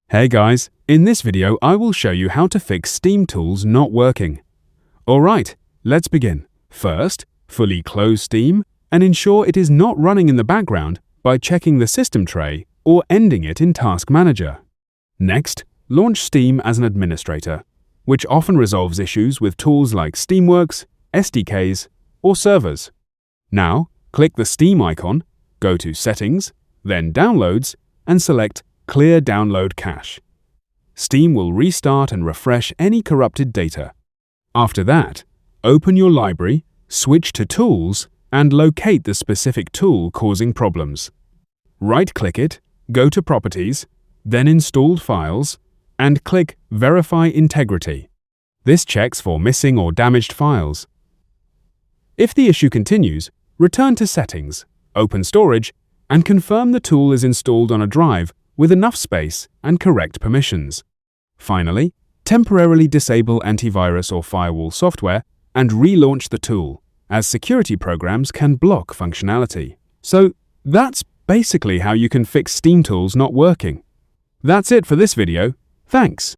Hey guys, in this video I will show you how to fix Steam tools not working. Alright, let's begin. First, fully close Steam and ensure it is not running in the background by checking the system tray or ending it in Task Manager. Next, launch Steam as an administrator, which often resolves issues with tools like Steamworks, SDKs, or servers. Now, click the Steam icon, go to Settings, then Downloads, and select Clear Download Cache. Steam will restart and refresh any corrupted data. After that, open your library, switch to Tools, and locate the specific tool causing problems. Right-click it, go to Properties, then Installed Files, and click Verify Integrity. This checks for missing or damaged files. If the issue continues, return to Settings, open Storage, and confirm the tool is installed on a drive with enough space and correct permissions. Finally, temporarily disable antivirus or firewall software and relaunch the tool, as security programs can block functionality. So that's basically how you can fix Steam tools not working. That's it for this video. Thanks.